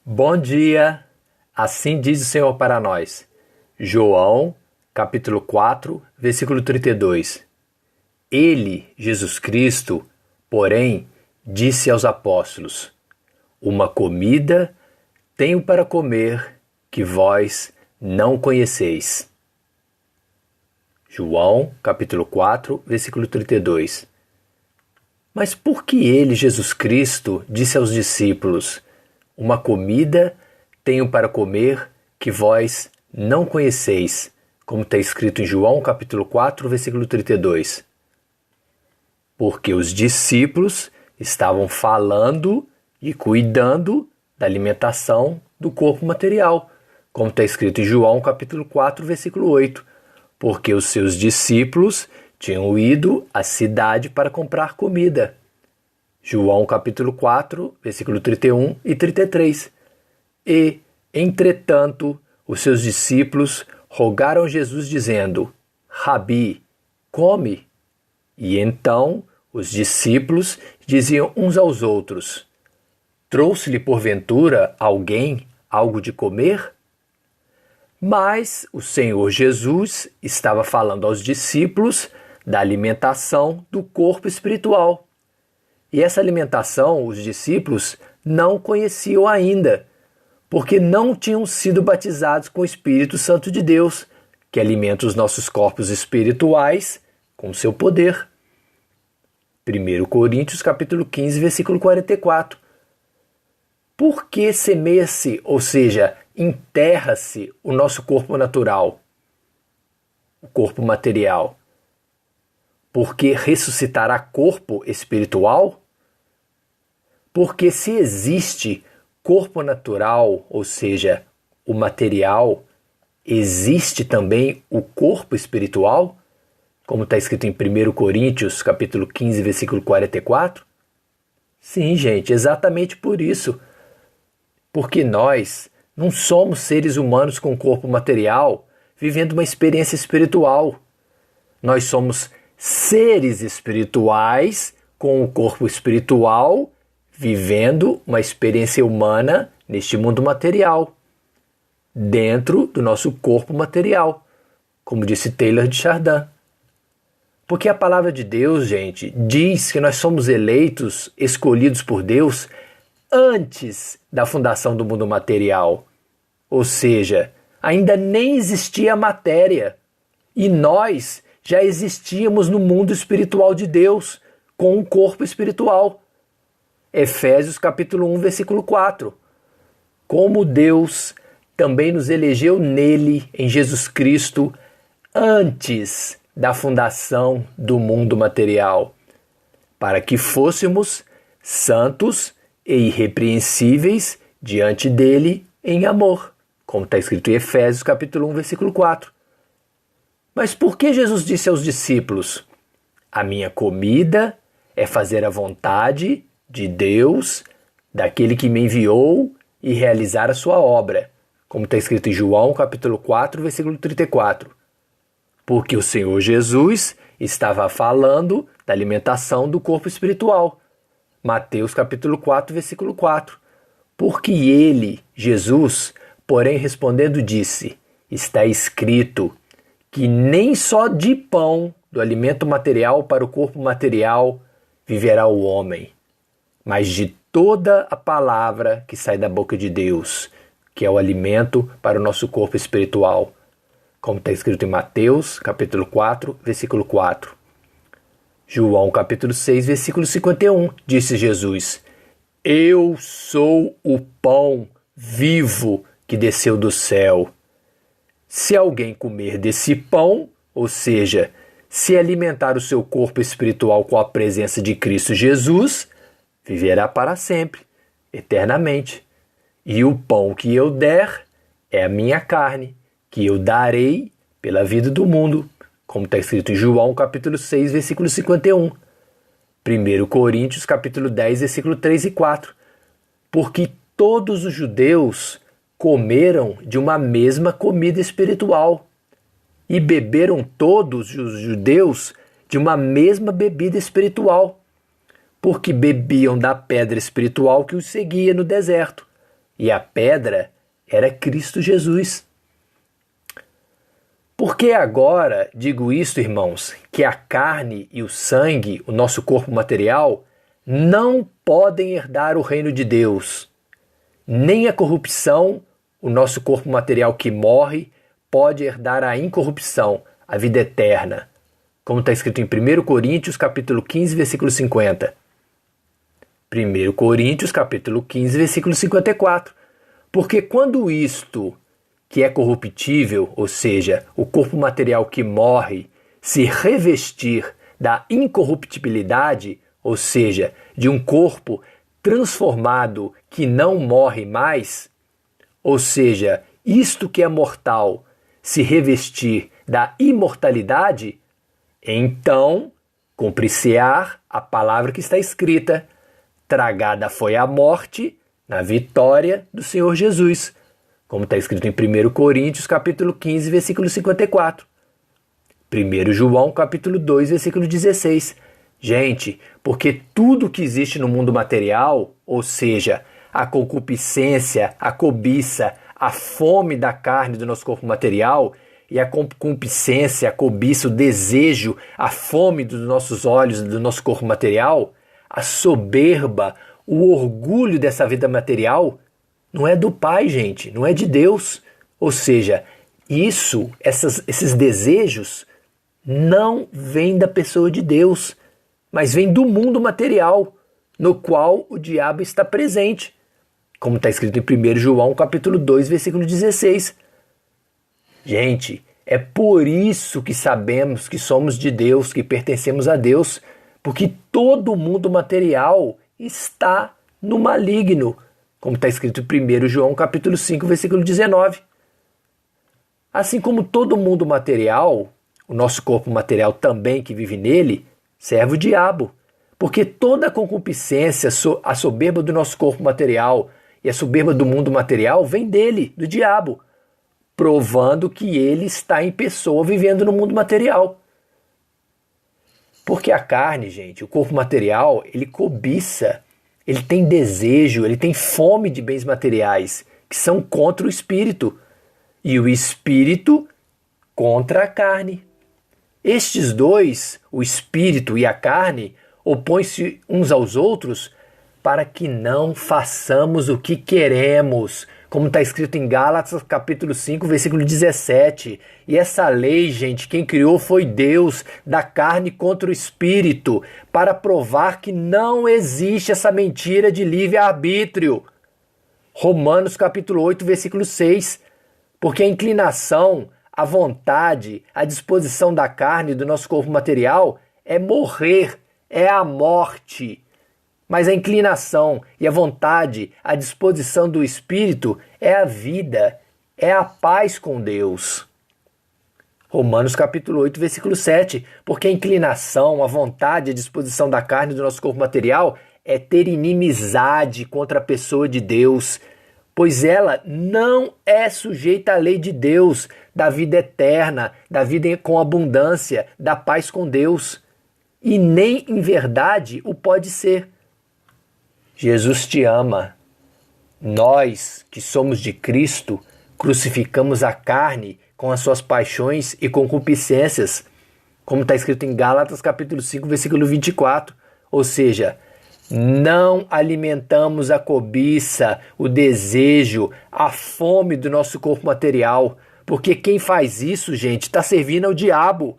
Bom dia, assim diz o Senhor para nós. João, capítulo 4, versículo 32. Ele, Jesus Cristo, porém, disse aos apóstolos: Uma comida tenho para comer que vós não conheceis. João, capítulo 4, versículo 32. Mas por que ele, Jesus Cristo, disse aos discípulos: Uma comida tenho para comer que vós não conheceis, como está escrito em João capítulo 4, versículo 32. Porque os discípulos estavam falando e cuidando da alimentação do corpo material, como está escrito em João capítulo 4, versículo 8. Porque os seus discípulos tinham ido à cidade para comprar comida. João capítulo 4, versículo 31 e 33. E, entretanto, os seus discípulos rogaram a Jesus dizendo: Rabi, come. E então os discípulos diziam uns aos outros: Trouxe-lhe porventura alguém algo de comer? Mas o Senhor Jesus estava falando aos discípulos da alimentação do corpo espiritual. E essa alimentação os discípulos não conheciam ainda, porque não tinham sido batizados com o Espírito Santo de Deus, que alimenta os nossos corpos espirituais com seu poder. 1 Coríntios capítulo 15, versículo 44. Por que semeia-se, ou seja, enterra-se o nosso corpo natural, o corpo material? Porque ressuscitará corpo espiritual? Porque se existe corpo natural, ou seja, o material, existe também o corpo espiritual? Como está escrito em 1 Coríntios capítulo 15, versículo 44? Sim, gente, exatamente por isso. Porque nós não somos seres humanos com corpo material vivendo uma experiência espiritual. Nós somos seres espirituais com o corpo espiritual vivendo uma experiência humana neste mundo material, dentro do nosso corpo material, como disse Taylor de Chardin. Porque a palavra de Deus, gente, diz que nós somos eleitos, escolhidos por Deus antes da fundação do mundo material. Ou seja, ainda nem existia a matéria. E nós já existíamos no mundo espiritual de Deus, com um corpo espiritual. Efésios capítulo 1, versículo 4. Como Deus também nos elegeu nele, em Jesus Cristo, antes da fundação do mundo material, para que fôssemos santos e irrepreensíveis diante dele em amor, como está escrito em Efésios capítulo 1, versículo 4. Mas por que Jesus disse aos discípulos: A minha comida é fazer a vontade de Deus, daquele que me enviou, e realizar a sua obra, como está escrito em João capítulo 4, versículo 34. Porque o Senhor Jesus estava falando da alimentação do corpo espiritual. Mateus capítulo 4, versículo 4. Porque ele, Jesus, porém respondendo disse: Está escrito que nem só de pão, do alimento material para o corpo material, viverá o homem, mas de toda a palavra que sai da boca de Deus, que é o alimento para o nosso corpo espiritual, como está escrito em Mateus, capítulo 4, versículo 4. João, capítulo 6, versículo 51, disse Jesus: Eu sou o pão vivo que desceu do céu. Se alguém comer desse pão, ou seja, se alimentar o seu corpo espiritual com a presença de Cristo Jesus, viverá para sempre, eternamente. E o pão que eu der é a minha carne, que eu darei pela vida do mundo, como está escrito em João capítulo 6, versículo 51. 1 Coríntios capítulo 10, versículo 3 e 4. Porque todos os judeus comeram de uma mesma comida espiritual e beberam todos os judeus de uma mesma bebida espiritual, porque bebiam da pedra espiritual que os seguia no deserto, e a pedra era Cristo Jesus. Porque agora digo isto, irmãos, que a carne e o sangue, o nosso corpo material, não podem herdar o reino de Deus. Nem a corrupção, o nosso corpo material que morre, pode herdar a incorrupção, a vida eterna. Como está escrito em 1 Coríntios, capítulo 15, versículo 50. 1 Coríntios, capítulo 15, versículo 54. Porque quando isto, que é corruptível, ou seja, o corpo material que morre, se revestir da incorruptibilidade, ou seja, de um corpo transformado que não morre mais, ou seja, isto que é mortal se revestir da imortalidade, então cumprir-se-á a palavra que está escrita: tragada foi a morte na vitória do Senhor Jesus, como está escrito em 1 Coríntios, capítulo 15, versículo 54. 1 João, capítulo 2, versículo 16. Gente, porque tudo que existe no mundo material, ou seja, a concupiscência, a cobiça, a fome da carne do nosso corpo material, e a concupiscência, a cobiça, o desejo, a fome dos nossos olhos, do nosso corpo material, a soberba, o orgulho dessa vida material, não é do Pai, gente, não é de Deus. Ou seja, esses desejos não vêm da pessoa de Deus, mas vêm do mundo material, no qual o diabo está presente. Como está escrito em 1 João, capítulo 2, versículo 16. Gente, é por isso que sabemos que somos de Deus, que pertencemos a Deus, porque todo o mundo material está no maligno, como está escrito em 1 João, capítulo 5, versículo 19. Assim como todo mundo material, o nosso corpo material também que vive nele, serve o diabo, porque toda a concupiscência, a soberba do nosso corpo material e a soberba do mundo material vem dele, do diabo, provando que ele está em pessoa vivendo no mundo material. Porque a carne, gente, o corpo material, ele cobiça, ele tem desejo, ele tem fome de bens materiais, que são contra o espírito, e o espírito contra a carne. Estes dois, o espírito e a carne, opõem-se uns aos outros para que não façamos o que queremos, como está escrito em Gálatas capítulo 5, versículo 17. E essa lei, gente, quem criou foi Deus, da carne contra o espírito, para provar que não existe essa mentira de livre-arbítrio. Romanos capítulo 8, versículo 6. Porque a inclinação, a vontade, a disposição da carne do nosso corpo material é morrer, é a morte. Mas a inclinação e a vontade, a disposição do espírito é a vida, é a paz com Deus. Romanos capítulo 8, versículo 7. Porque a inclinação, a vontade, a disposição da carne do nosso corpo material é ter inimizade contra a pessoa de Deus, pois ela não é sujeita à lei de Deus, da vida eterna, da vida com abundância, da paz com Deus, e nem em verdade o pode ser. Jesus te ama. Nós, que somos de Cristo, crucificamos a carne com as suas paixões e concupiscências, como está escrito em Gálatas capítulo 5, versículo 24. Ou seja, não alimentamos a cobiça, o desejo, a fome do nosso corpo material, porque quem faz isso, gente, está servindo ao diabo.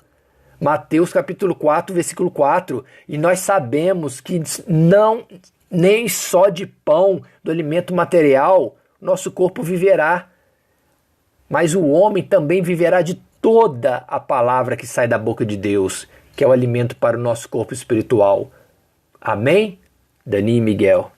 Mateus capítulo 4, versículo 4. E nós sabemos que não nem só de pão, do alimento material, nosso corpo viverá, mas o homem também viverá de toda a palavra que sai da boca de Deus, que é o alimento para o nosso corpo espiritual. Amém? Dani e Miguel.